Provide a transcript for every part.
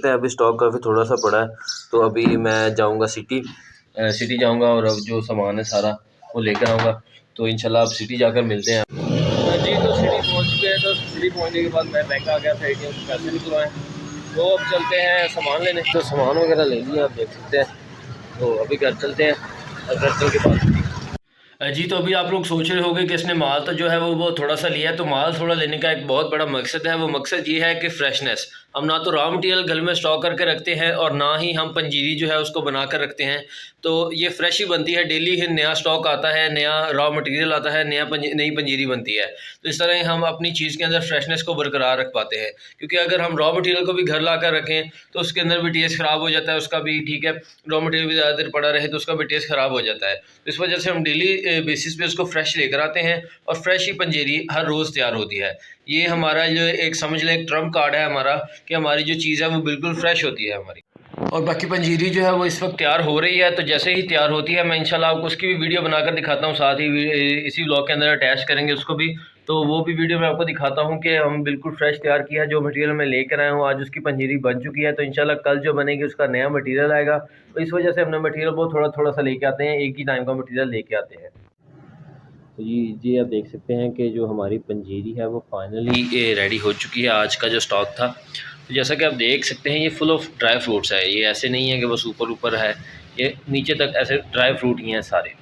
करते हैं। अभी स्टॉक काफ़ी थोड़ा सा पड़ा है, तो अभी मैं जाऊंगा सिटी जाऊंगा और अब जो सामान है सारा वो लेकर आऊँगा। तो इंशाल्लाह अब सिटी जाकर मिलते हैं। जी तो सिटी पहुंच चुके हैं। तो सिटी पहुंचने के बाद मैं बैंक आ गया था, ATM से पैसे निकलवाए। तो अब चलते हैं सामान लेने। तो सामान वगैरह ले लिया, आप देख सकते हैं। तो अभी घर चलते हैं और घर चल के बाद जी। तो अभी आप लोग सोच रहे होंगे कि इसने माल तो जो है वो थोड़ा सा लिया है। तो माल थोड़ा लेने का एक बहुत बड़ा मकसद है। वो मकसद ये है कि फ्रेशनेस, हम ना तो रॉ मटेरियल घर में स्टॉक करके रखते हैं और ना ही हम पंजीरी जो है उसको बना कर रखते हैं। तो ये फ्रेश ही बनती है, डेली ही नया स्टॉक आता है, नया रॉ मटेरियल आता है, नई पंजीरी बनती है। तो इस तरह हम अपनी चीज़ के अंदर फ्रेशनेस को बरकरार रख पाते हैं। क्योंकि अगर हम रॉ मटेरियल को भी घर ला कर रखें तो उसके अंदर भी टेस्ट ख़राब हो जाता है, उसका भी ठीक है। रॉ मटेरियल भी ज़्यादा देर पड़ा रहे तो उसका भी टेस्ट ख़राब हो जाता है। तो इस वजह से हम डेली बेसिस पे उसको फ्रेश लेकर आते हैं और फ्रेश ही पंजीरी हर रोज़ तैयार होती है। ये हमारा जो एक समझ लें एक ट्रम्प कार्ड है हमारा, कि हमारी जो चीज़ है वो बिल्कुल फ्रेश होती है हमारी। और बाकी पंजीरी जो है वो इस वक्त तैयार हो रही है। तो जैसे ही तैयार होती है मैं इंशाल्लाह आपको उसकी भी वीडियो बनाकर दिखाता हूँ, साथ ही इसी व्लॉग के अंदर अटैच करेंगे उसको भी। तो वो भी वीडियो मैं आपको दिखाता हूँ कि हम बिल्कुल फ्रेश तैयार किया है। जो मटेरियल मैं लेकर आया हूँ आज उसकी पंजीरी बन चुकी है। तो इंशाल्लाह कल जो बनेगी उसका नया मटेरियल आएगा। तो इस वजह से हमने मटेरियल बहुत थोड़ा थोड़ा सा लेके आते हैं, एक ही टाइम का मटेरियल लेके आते हैं। तो जी आप देख सकते हैं कि जो हमारी पंजीरी है वो फाइनली रेडी हो चुकी है। आज का जो स्टॉक था, तो जैसा कि आप देख सकते हैं ये फुल ऑफ ड्राई फ्रूट्स है। ये ऐसे नहीं है कि बस ऊपर ऊपर है, ये नीचे तक ऐसे ड्राई फ्रूट ही हैं सारे।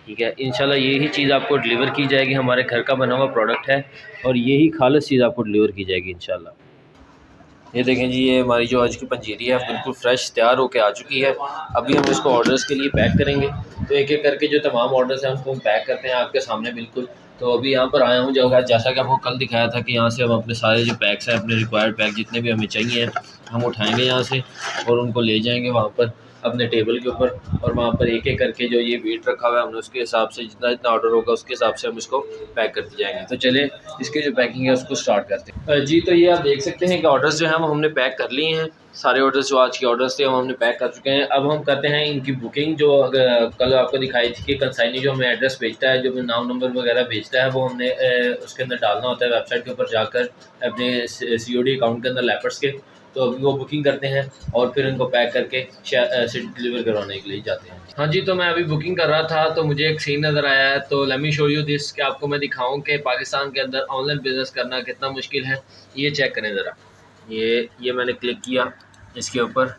ठीक है, इंशाल्लाह यही चीज़ आपको डिलीवर की जाएगी। हमारे घर का बना हुआ प्रोडक्ट है और यही खालिस चीज़ आपको डिलीवर की जाएगी इंशाल्लाह। ये देखें जी, ये हमारी जो आज की पंजीरी है बिल्कुल फ्रेश तैयार होके आ चुकी है। अभी हम इसको ऑर्डर्स के लिए पैक करेंगे। तो एक एक करके जो तमाम ऑर्डर्स हैं उसको हम पैक करते हैं आपके सामने बिल्कुल। तो अभी यहाँ पर आया हूँ, जैसा कि आपको कल दिखाया था कि यहाँ से हम अपने सारे जो पैक्स हैं, अपने रिक्वायर्ड पैक जितने भी हमें चाहिए हम उठाएँगे यहाँ से और उनको ले जाएँगे वहाँ पर अपने टेबल के ऊपर। और वहाँ पर एक एक करके जो ये वेट रखा हुआ है हमने उसके हिसाब से जितना जितना ऑर्डर होगा उसके हिसाब से हम इसको पैक करते जाएंगे। तो चले इसकी जो पैकिंग है उसको स्टार्ट करते हैं। जी तो ये आप देख सकते हैं कि ऑर्डर्स जो हैं वो हमने पैक कर लिए हैं। सारे ऑर्डर्स जो आज के ऑर्डर्स थे वो हमने पैक कर चुके हैं। अब हम करते हैं इनकी बुकिंग। जो कल आपको दिखाई थी कि कंसाइनी जो हमें एड्रेस भेजता है, जो नाम नंबर वगैरह भेजता है, वो हमने उसके अंदर डालना होता है वेबसाइट के ऊपर जाकर अपने COD अकाउंट के अंदर लेपर्स के। तो अभी वो बुकिंग करते हैं और फिर इनको पैक करके सिटी डिलीवर करवाने के लिए जाते हैं। हाँ जी, तो मैं अभी बुकिंग कर रहा था तो मुझे एक सीन नज़र आया है। तो let me show you this, कि आपको मैं दिखाऊं कि पाकिस्तान के अंदर ऑनलाइन बिज़नेस करना कितना मुश्किल है। ये चेक करें ज़रा, ये मैंने क्लिक किया इसके ऊपर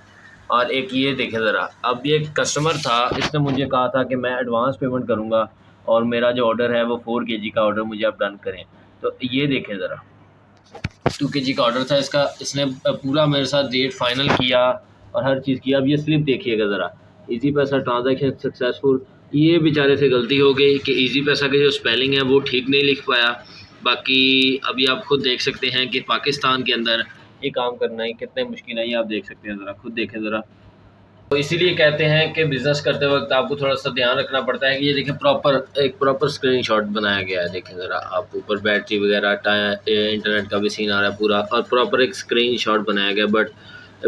और एक ये देखें ज़रा। अब ये कस्टमर था, इसने मुझे कहा था कि मैं एडवांस पेमेंट करूँगा और मेरा जो ऑर्डर है वो 4 kg का ऑर्डर मुझे आप डन करें। तो ये देखें ज़रा, 2 kg का ऑर्डर था इसका। इसने पूरा मेरे साथ डेट फाइनल किया और हर चीज़ किया। अब ये स्लिप देखिएगा ज़रा, इजी पैसा ट्रांजैक्शन सक्सेसफुल। ये बेचारे से गलती हो गई कि इजी पैसा की जो स्पेलिंग है वो ठीक नहीं लिख पाया। बाकी अभी आप खुद देख सकते हैं कि पाकिस्तान के अंदर ये काम करना ही कितने मुश्किल है। ये आप देख सकते हैं ज़रा, खुद देखें ज़रा। तो इसीलिए कहते हैं कि बिज़नेस करते वक्त आपको थोड़ा सा ध्यान रखना पड़ता है कि ये देखें एक प्रॉपर स्क्रीनशॉट बनाया गया है। देखें ज़रा आप, ऊपर बैटरी वगैरह इंटरनेट का भी सीन आ रहा है पूरा, और प्रॉपर एक स्क्रीनशॉट बनाया गया। बट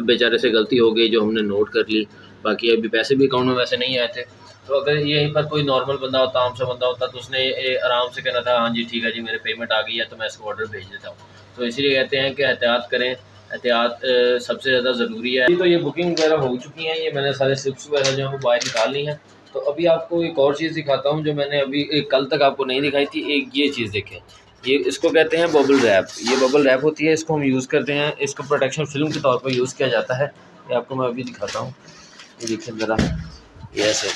बेचारे से गलती हो गई जो हमने नोट कर ली। बाकी अभी पैसे भी अकाउंट में वैसे नहीं आए थे। तो अगर यहीं पर कोई नॉर्मल बंदा होता, आम सा बंदा होता, तो उसने आराम से कहना था हाँ जी ठीक है जी मेरे पेमेंट आ गई है तो मैं इसको ऑर्डर भेज देता हूँ। तो इसीलिए कहते हैं कि एहतियात करें, एहतियात सबसे ज़्यादा ज़रूरी है। तो ये बुकिंग वगैरह हो चुकी हैं, ये मैंने सारे स्लिप्स वगैरह जो है बाहर निकाल ली हैं। तो अभी आपको एक और चीज़ दिखाता हूँ जो मैंने अभी कल तक आपको नहीं दिखाई थी। एक ये चीज़ देखें, ये इसको कहते हैं बबल रैप। ये बबल रैप होती है, इसको हम यूज़ करते हैं, इसको प्रोटेक्शन फिल्म के तौर पर यूज़ किया जाता है। ये आपको मैं अभी दिखाता हूँ, ये देखिए ज़रा, ये ऐसे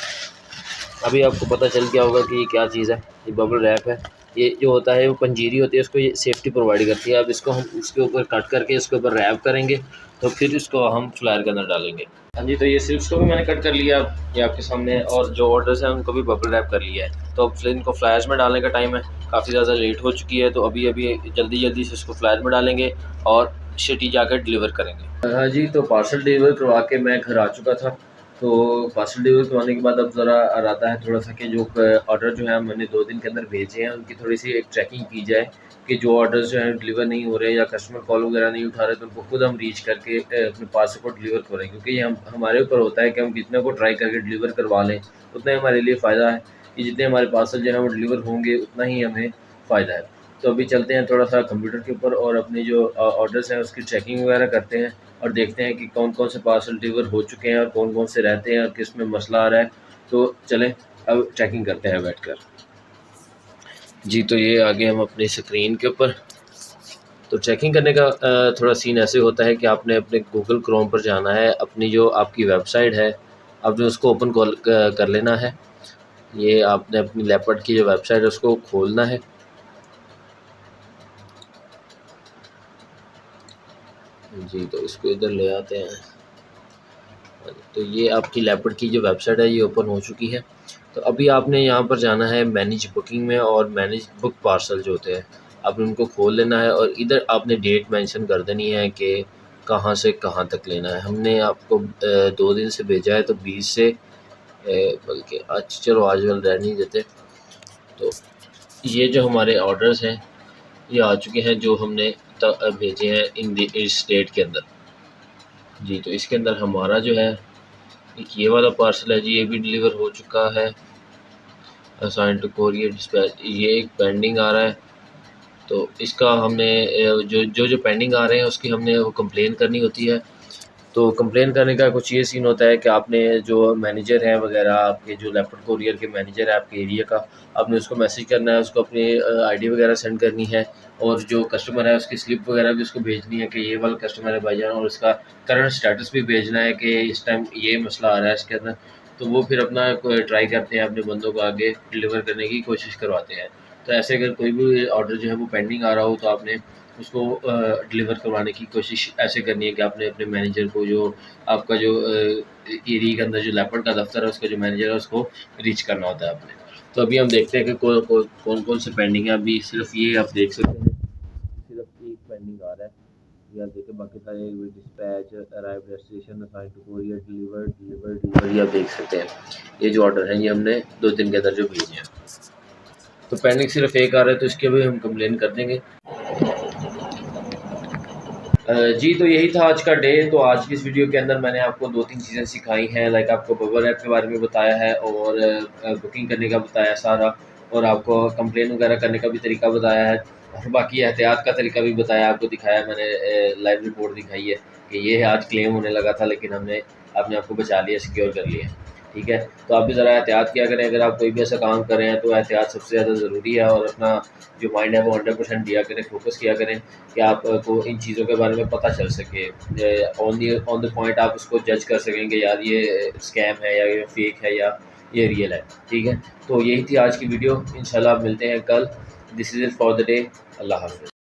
अभी आपको पता चल गया होगा कि ये क्या चीज़ है। ये बबल रैप है। ये जो होता है वो पंजीरी होती है, उसको ये सेफ्टी प्रोवाइड करती है। अब इसको हम उसके ऊपर कट करके इसके ऊपर रैप करेंगे तो फिर इसको हम फ्लायर के अंदर डालेंगे। हाँ जी, तो ये स्लिप्स को भी मैंने कट कर लिया, ये आपके सामने है, और जो ऑर्डर्स हैं उनको भी बबल रैप कर लिया है। तो अब इनको फ्लायर्स में डालने का टाइम है, काफ़ी ज़्यादा लेट हो चुकी है। तो अभी जल्दी से इसको फ्लायर में डालेंगे और सिटी जाकर डिलीवर करेंगे। हाँ जी, तो पार्सल डिलीवर करवा के मैं घर आ चुका था। तो पार्सल डिलीवर करवाने के बाद अब ज़रा इरादा है थोड़ा सा कि जो ऑर्डर जो है मैंने 2 दिन के अंदर भेजे हैं उनकी थोड़ी सी एक ट्रैकिंग की जाए, कि जो ऑर्डर्स जो हैं डिलीवर नहीं हो रहे या कस्टमर कॉल वगैरह नहीं उठा रहे तो उनको खुद हम रीच करके अपने पार्सल को डिलीवर करें। क्योंकि ये हमारे ऊपर होता है कि हम कितने को ट्राई करके डिलीवर करवा लें, उतना ही हमारे लिए फ़ायदा है। कि जितने हमारे पार्सल जो है वो डिलीवर होंगे उतना ही हमें फ़ायदा है। तो अभी चलते हैं थोड़ा सा कंप्यूटर के ऊपर और अपने जो ऑर्डर्स हैं उसकी चेकिंग वगैरह करते हैं और देखते हैं कि कौन कौन से पार्सल डिलीवर हो चुके हैं और कौन कौन से रहते हैं और किस में मसला आ रहा है। तो चलें अब चेकिंग करते हैं बैठ कर। जी तो ये आगे हम अपनी स्क्रीन के ऊपर। तो चेकिंग करने का थोड़ा सीन ऐसे होता है कि आपने अपने गूगल क्रोम पर जाना है, अपनी जो आपकी वेबसाइट है आपने उसको ओपन कर लेना है। ये आपने अपनी लेपर्ड की जो वेबसाइट है उसको खोलना है। जी तो इसको इधर ले आते हैं। तो ये आपकी लेपर्ड की जो वेबसाइट है ये ओपन हो चुकी है। तो अभी आपने यहाँ पर जाना है मैनेज बुकिंग में और मैनेज बुक पार्सल जो होते हैं आपने उनको खोल लेना है और इधर आपने डेट मेंशन कर देनी है कि कहाँ से कहाँ तक लेना है। हमने आपको 2 दिन से भेजा है तो 20 से बल्कि आज चलो आज वाल रह नहीं देते। तो ये जो हमारे ऑर्डर्स हैं ये आ चुके हैं जो हमने भेजे हैं इस डेट के अंदर। जी तो इसके अंदर हमारा जो है एक ये वाला पार्सल है जी, ये भी डिलीवर हो चुका है। असाइन टू कोरियर डिस्पैच, ये एक पेंडिंग आ रहा है। तो इसका हमने जो पेंडिंग आ रहे हैं उसकी हमने वो कंप्लेन करनी होती है। तो कंप्लेन करने का कुछ ये सीन होता है कि आपने जो मैनेजर है वगैरह, आपके जो लेपर्ड कोरियर के मैनेजर है आपके एरिया का, आपने उसको मैसेज करना है, उसको अपनी आईडी वगैरह सेंड करनी है और जो कस्टमर है उसकी स्लिप वगैरह भी उसको भेजनी है कि ये वाला कस्टमर है भाईजान, और उसका करंट स्टेटस भी भेजना है कि इस टाइम ये मसला आ रहा है इसके अंदर। तो वो फिर अपना ट्राई करते हैं, अपने बंदों को आगे डिलीवर करने की कोशिश करवाते हैं। तो ऐसे अगर कोई भी ऑर्डर जो है वो पेंडिंग आ रहा हो तो आपने उसको डिलीवर करवाने की कोशिश ऐसे करनी है कि आपने अपने मैनेजर को, जो आपका जो एरिया के अंदर जो लेपर्ड का दफ्तर है उसका जो मैनेजर है उसको रीच करना होता है आपने। तो अभी हम देखते हैं कि कौन कौन से पेंडिंग है। अभी सिर्फ ये आप देख सकते हैं, सिर्फ एक पेंडिंग आ रहा है ये आप देखें, बाकी सारे dispatch, arrive, destination, assign to courier, deliver ये आप देख सकते हैं। ये जो ऑर्डर है ये हमने 2 दिन के अंदर जो भेजे हैं। तो पेंडिंग सिर्फ एक आ रहा है तो इसके भी हम कंप्लेन कर देंगे। जी तो यही था आज का डे। तो आज की इस वीडियो के अंदर मैंने आपको 2-3 चीज़ें सिखाई हैं, लाइक आपको बबल ऐप के बारे में बताया है और बुकिंग करने का बताया सारा, और आपको कंप्लेन वगैरह करने का भी तरीका बताया है और बाकी एहतियात का तरीका भी बताया, आपको दिखाया मैंने, लाइव रिपोर्ट दिखाई है कि ये आज क्लेम होने लगा था लेकिन हमने अपने आप को बचा लिया, सिक्योर कर लिया। ठीक है, तो आप भी ज़रा एहतियात किया करें, अगर आप कोई भी ऐसा काम कर रहे हैं तो एहतियात सबसे ज़्यादा ज़रूरी है और अपना जो माइंड है वो 100% दिया करें, फोकस किया करें कि आपको इन चीज़ों के बारे में पता चल सके। ऑन द पॉइंट आप उसको जज कर सकें कि यार ये स्कैम है या ये फेक है या ये रियल है। ठीक है, तो यही थी आज की वीडियो। इंशाल्लाह आप मिलते हैं कल। This is it for the day. अल्लाह हाफ़िज़।